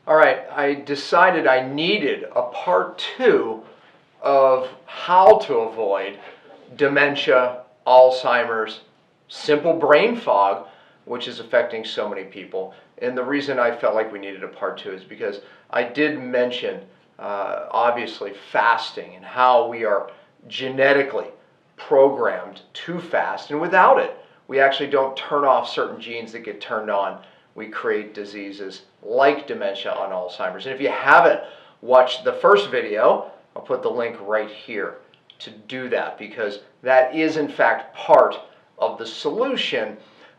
All right, I decided I needed a part 2 of how to avoid dementia, Alzheimer's, simple brain fog, which is affecting so many people. And the reason I felt like we needed a part 2 is because I did mention, obviously, fasting and how we are genetically programmed to fast. And without it, we actually don't turn off certain genes that get turned on. We create diseases like dementia and Alzheimer's. And if you haven't watched the first video, I'll put the link right here to do that, because that is in fact part of the solution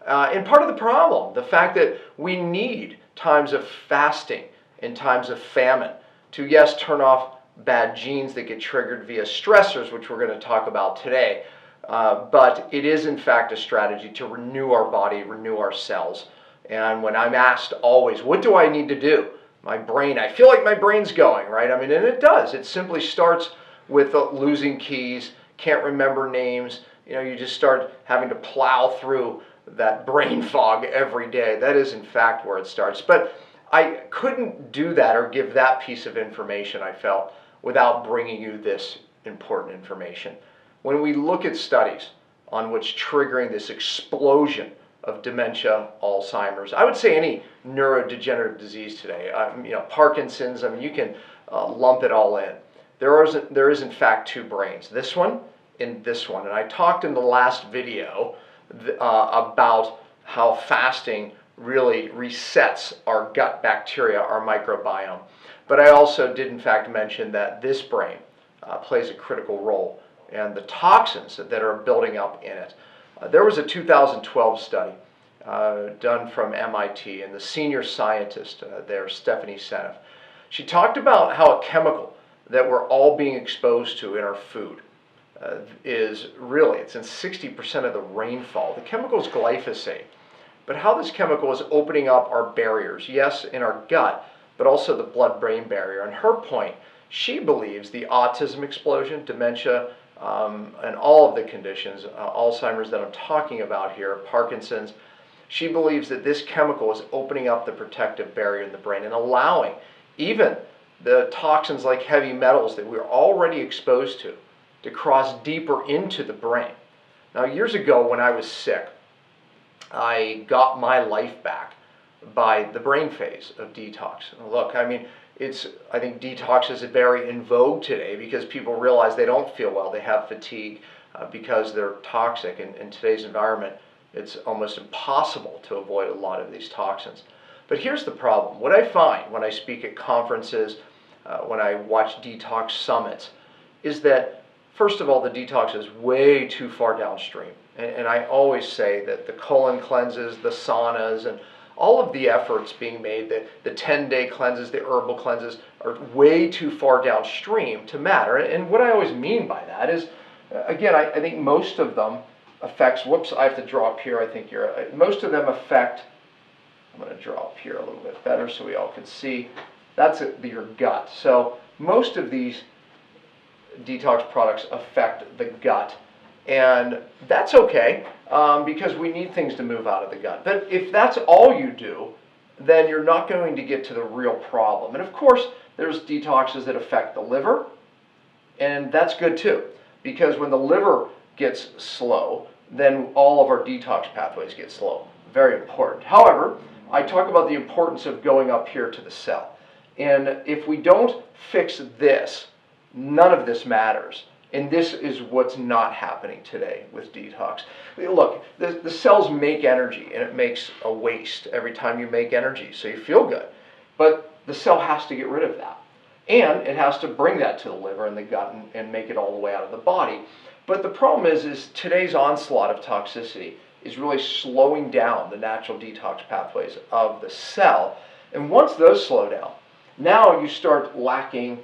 and part of the problem. The fact that we need times of fasting and times of famine to, yes, turn off bad genes that get triggered via stressors, which we're going to talk about today, but it is in fact a strategy to renew our body, renew our cells. And when I'm asked always, what do I need to do? My brain, I feel like my brain's going, right? I mean, and it does. It simply starts with losing keys, can't remember names. You know, you just start having to plow through that brain fog every day. That is in fact where it starts. But I couldn't do that or give that piece of information, I felt, without bringing you this important information. When we look at studies on what's triggering this explosion of dementia, Alzheimer's, I would say any neurodegenerative disease today, Parkinson's, I mean, you can lump it all in. There is in fact two brains, this one and this one. And I talked in the last video about how fasting really resets our gut bacteria, our microbiome. But I also did in fact mention that this brain plays a critical role, and the toxins that are building up in it. There was a 2012 study done from MIT, and the senior scientist there, Stephanie Seneff, she talked about how a chemical that we're all being exposed to in our food is really, it's in 60% of the rainfall. The chemical is glyphosate, but how this chemical is opening up our barriers, yes, in our gut, but also the blood-brain barrier. And her point, she believes the autism explosion, dementia, and all of the conditions, Alzheimer's that I'm talking about here, Parkinson's, she believes that this chemical is opening up the protective barrier in the brain and allowing even the toxins like heavy metals that we're already exposed to cross deeper into the brain. Now, years ago when I was sick, I got my life back by the brain phase of detox. Look, I mean, I think detox is very in vogue today because people realize they don't feel well, they have fatigue because they're toxic. In today's environment, it's almost impossible to avoid a lot of these toxins. But here's the problem. What I find when I speak at conferences, when I watch detox summits, is that first of all, the detox is way too far downstream. And I always say that the colon cleanses, the saunas, and all of the efforts being made, the 10-day cleanses, the herbal cleanses, are way too far downstream to matter. And what I always mean by that is, again, I think most of them affects, whoops, I have to draw up here, I think most of them affect, I'm going to draw up here a little bit better so we all can see, that's your gut. So most of these detox products affect the gut. And that's okay because we need things to move out of the gut. But if that's all you do, then you're not going to get to the real problem. And of course, there's detoxes that affect the liver, and that's good too, because when the liver gets slow, then all of our detox pathways get slow. Very important. However, I talk about the importance of going up here to the cell. And if we don't fix this, none of this matters. And this is what's not happening today with detox. Look, the cells make energy, and it makes a waste every time you make energy, so you feel good. But the cell has to get rid of that. And it has to bring that to the liver and the gut and make it all the way out of the body. But the problem is today's onslaught of toxicity is really slowing down the natural detox pathways of the cell. And once those slow down, now you start lacking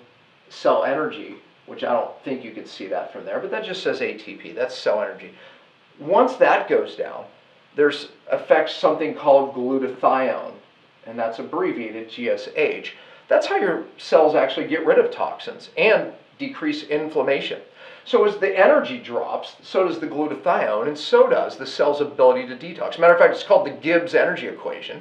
cell energy, which I don't think you can see that from there, but that just says ATP, that's cell energy. Once that goes down, there's affects something called glutathione, and that's abbreviated GSH. That's how your cells actually get rid of toxins and decrease inflammation. So as the energy drops, so does the glutathione, and so does the cell's ability to detox. Matter of fact, it's called the Gibbs energy equation,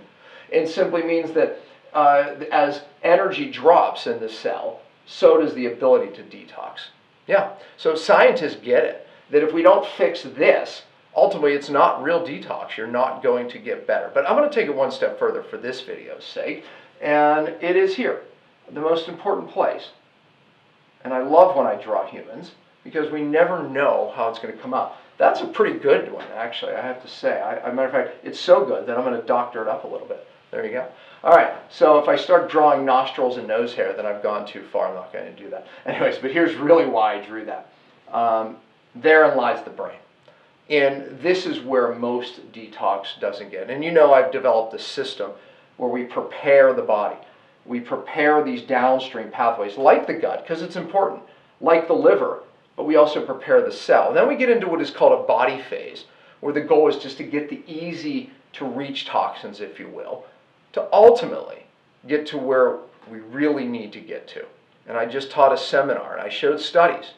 and simply means that as energy drops in the cell, so does the ability to detox. Yeah, so scientists get it, that if we don't fix this, ultimately it's not real detox. You're not going to get better. But I'm going to take it one step further for this video's sake, and it is here, the most important place. And I love when I draw humans, because we never know how it's going to come out. That's a pretty good one, actually, I have to say. As a matter of fact, it's so good that I'm going to doctor it up a little bit. There you go. All right, so if I start drawing nostrils and nose hair, then I've gone too far. I'm not going to do that. Anyways, but here's really why I drew that. Therein lies the brain. And this is where most detox doesn't get. And you know I've developed a system where we prepare the body. We prepare these downstream pathways, like the gut, because it's important, like the liver, but we also prepare the cell. And then we get into what is called a body phase, where the goal is just to get the easy to reach toxins, if you will, to ultimately get to where we really need to get to. And I just taught a seminar, and I showed studies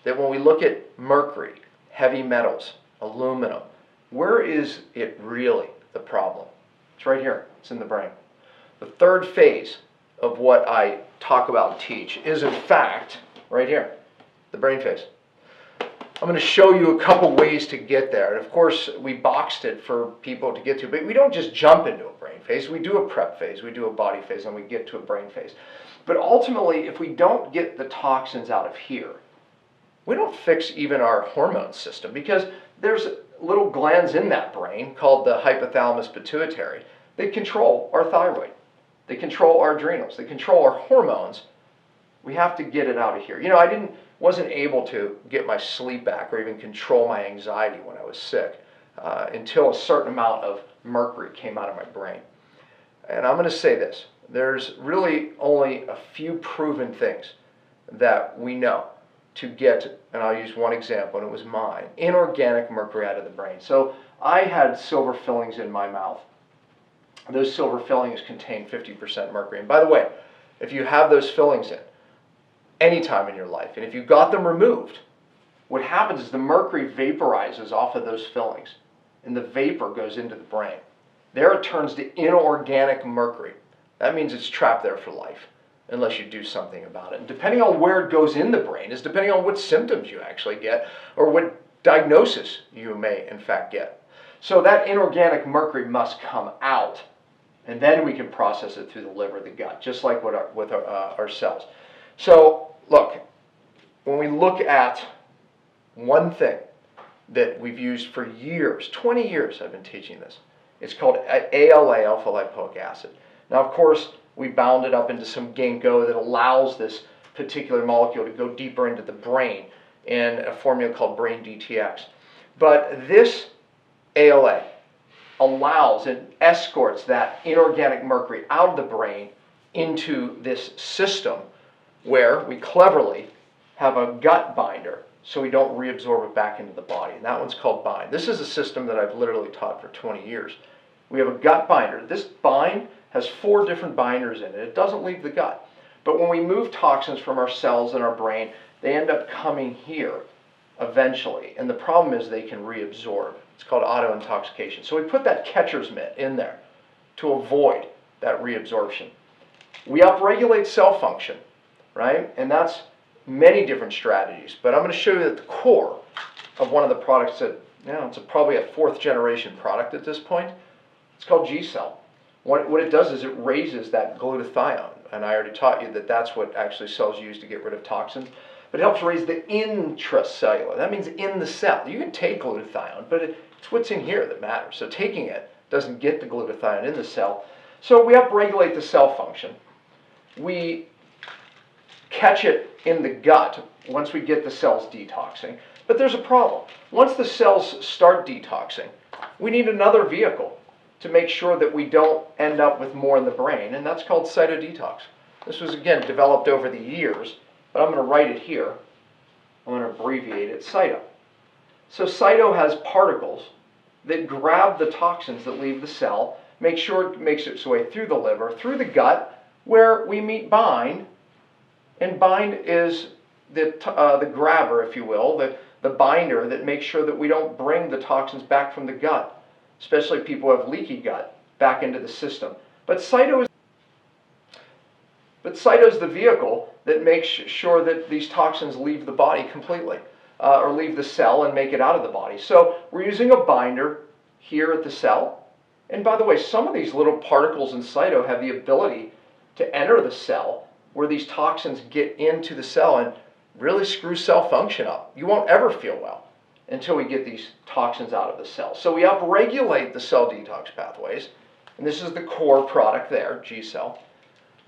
that when we look at mercury, heavy metals, aluminum, where is it really the problem? It's right here. It's in the brain. The third phase of what I talk about and teach is, in fact, right here, the brain phase. I'm going to show you a couple ways to get there. And of course, we boxed it for people to get to, but we don't just jump into a brain phase. We do a prep phase, we do a body phase, and we get to a brain phase. But ultimately, if we don't get the toxins out of here, we don't fix even our hormone system, because there's little glands in that brain called the hypothalamus pituitary. They control our thyroid. They control our adrenals. They control our hormones. We have to get it out of here. You know, I wasn't able to get my sleep back or even control my anxiety when I was sick until a certain amount of mercury came out of my brain. And I'm going to say this. There's really only a few proven things that we know to get, and I'll use one example, and it was mine, inorganic mercury out of the brain. So I had silver fillings in my mouth. Those silver fillings contain 50% mercury. And by the way, if you have those fillings in any time in your life, and if you got them removed, what happens is the mercury vaporizes off of those fillings, and the vapor goes into the brain. There it turns to inorganic mercury. That means it's trapped there for life, unless you do something about it. And depending on where it goes in the brain is depending on what symptoms you actually get, or what diagnosis you may in fact get. So that inorganic mercury must come out, and then we can process it through the liver, the gut, just like with our cells. So look, when we look at one thing that we've used for years, 20 years I've been teaching this, it's called ALA, alpha-lipoic acid. Now, of course, we bound it up into some ginkgo that allows this particular molecule to go deeper into the brain in a formula called brain DTX. But this ALA allows and escorts that inorganic mercury out of the brain into this system where we cleverly have a gut binder so we don't reabsorb it back into the body. And that one's called bind. This is a system that I've literally taught for 20 years. We have a gut binder. This bind has 4 different binders in it. It doesn't leave the gut. But when we move toxins from our cells and our brain, they end up coming here eventually. And the problem is they can reabsorb. It's called auto-intoxication. So we put that catcher's mitt in there to avoid that reabsorption. We upregulate cell function, right? And that's many different strategies. But I'm going to show you at the core of one of the products that, you know, it's probably a 4th generation product at this point. It's called G-Cell. What it does is it raises that glutathione. And I already taught you that that's what actually cells use to get rid of toxins. But it helps raise the intracellular. That means in the cell. You can take glutathione, but it's what's in here that matters. So taking it doesn't get the glutathione in the cell. So we upregulate the cell function. We catch it in the gut once we get the cells detoxing. But there's a problem. Once the cells start detoxing, we need another vehicle to make sure that we don't end up with more in the brain, and that's called cytodetox. This was, again, developed over the years, but I'm going to write it here. I'm going to abbreviate it, cyto. So cyto has particles that grab the toxins that leave the cell, make sure it makes its way through the liver, through the gut, where we meet bind, and bind is the grabber, if you will, the binder that makes sure that we don't bring the toxins back from the gut, especially people who have leaky gut, back into the system. But cyto is But cyto's the vehicle that makes sure that these toxins leave the body completely, or leave the cell and make it out of the body. So we're using a binder here at the cell. And by the way, some of these little particles in cyto have the ability to enter the cell where these toxins get into the cell and really screw cell function up. You won't ever feel well until we get these toxins out of the cell. So we upregulate the cell detox pathways, and this is the core product there, G-cell.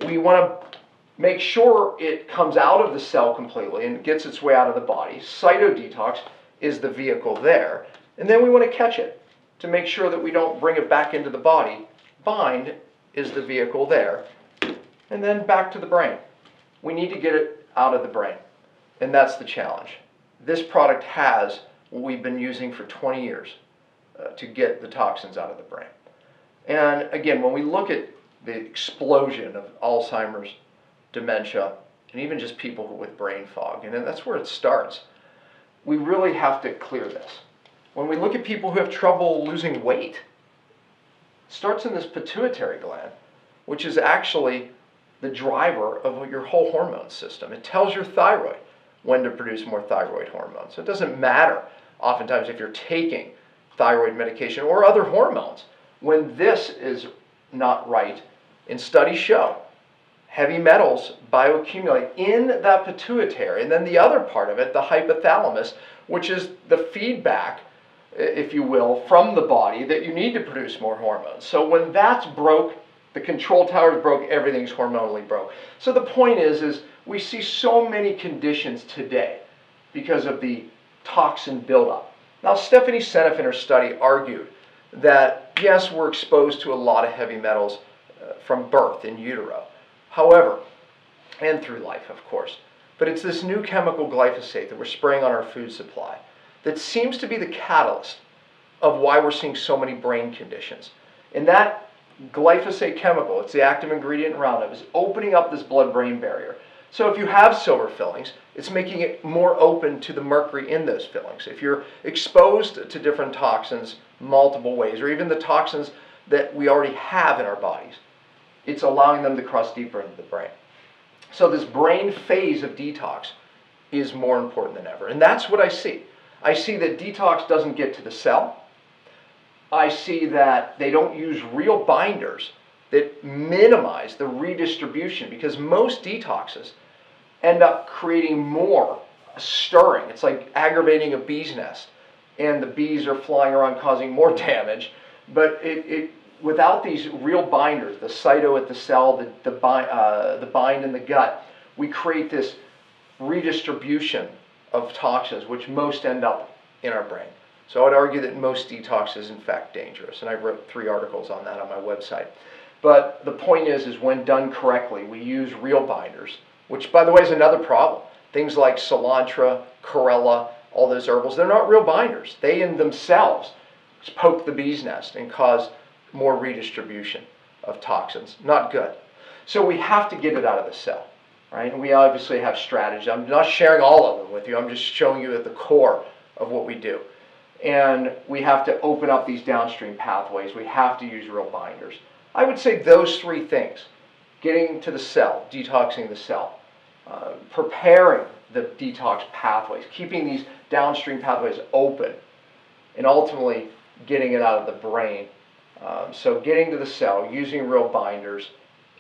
We want to make sure it comes out of the cell completely and gets its way out of the body. Cytodetox is the vehicle there. And then we want to catch it to make sure that we don't bring it back into the body. Bind is the vehicle there. And then back to the brain. We need to get it out of the brain. And that's the challenge. This product has what we've been using for 20 years to get the toxins out of the brain. And again, when we look at the explosion of Alzheimer's, dementia, and even just people with brain fog, and that's where it starts, we really have to clear this. When we look at people who have trouble losing weight, it starts in this pituitary gland, which is actually the driver of your whole hormone system. It tells your thyroid when to produce more thyroid hormones. So it doesn't matter oftentimes if you're taking thyroid medication or other hormones. When this is not right, and studies show heavy metals bioaccumulate in that pituitary, and then the other part of it, the hypothalamus, which is the feedback, if you will, from the body that you need to produce more hormones. So when that's broke, the control tower is broke, everything's hormonally broke. So the point is we see so many conditions today because of the toxin buildup. Now, Stephanie Seneff in her study argued that, yes, we're exposed to a lot of heavy metals from birth in utero. However, and through life, of course, but it's this new chemical glyphosate that we're spraying on our food supply that seems to be the catalyst of why we're seeing so many brain conditions. And that glyphosate chemical, it's the active ingredient in Roundup, is opening up this blood-brain barrier. So if you have silver fillings, it's making it more open to the mercury in those fillings. If you're exposed to different toxins multiple ways, or even the toxins that we already have in our bodies, it's allowing them to cross deeper into the brain. So this brain phase of detox is more important than ever. And that's what I see. I see that detox doesn't get to the cell. I see that they don't use real binders that minimize the redistribution, because most detoxes end up creating more stirring. It's like aggravating a bee's nest, and the bees are flying around causing more damage. But without these real binders, the cyto at the cell, the bind in the gut, we create this redistribution of toxins, which most end up in our brain. So I would argue that most detox is in fact dangerous, and I wrote 3 articles on that on my website. But the point is when done correctly, we use real binders, which, by the way, is another problem. Things like cilantro, chlorella, all those herbals, they're not real binders. They in themselves poke the bee's nest and cause more redistribution of toxins. Not good. So we have to get it out of the cell, right? And we obviously have strategies. I'm not sharing all of them with you. I'm just showing you at the core of what we do. And we have to open up these downstream pathways. We have to use real binders. I would say those 3 things: getting to the cell, detoxing the cell, preparing the detox pathways, keeping these downstream pathways open, and ultimately getting it out of the brain. So getting to the cell, using real binders,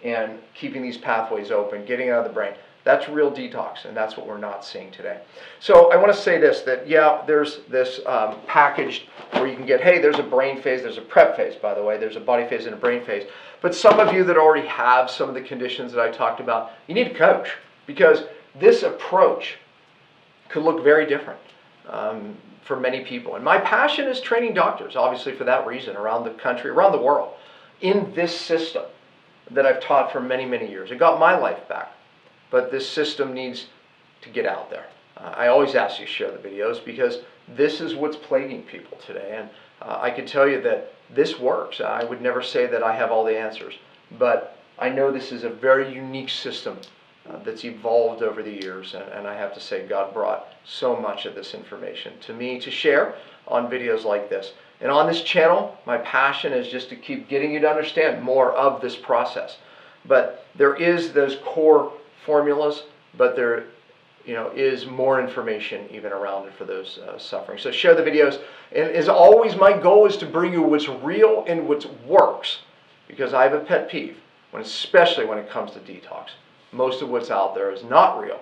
and keeping these pathways open, getting it out of the brain. That's real detox, and that's what we're not seeing today. So I want to say this, that yeah, there's this package where you can get, hey, there's a brain phase, there's a prep phase, by the way, there's a body phase and a brain phase. But some of you that already have some of the conditions that I talked about, you need a coach, because this approach could look very different for many people. And my passion is training doctors, obviously for that reason, around the country, around the world, in this system that I've taught for many, many years. It got my life back. But this system needs to get out there. I always ask you to share the videos, because this is what's plaguing people today. And I can tell you that this works. I would never say that I have all the answers, but I know this is a very unique system that's evolved over the years. And I have to say, God brought so much of this information to me to share on videos like this. And on this channel, my passion is just to keep getting you to understand more of this process. But there is those core formulas, but there is more information even around it for those suffering. So share the videos. And as always, my goal is to bring you what's real and what works, because I have a pet peeve, especially when it comes to detox. Most of what's out there is not real,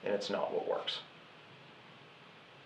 and it's not what works.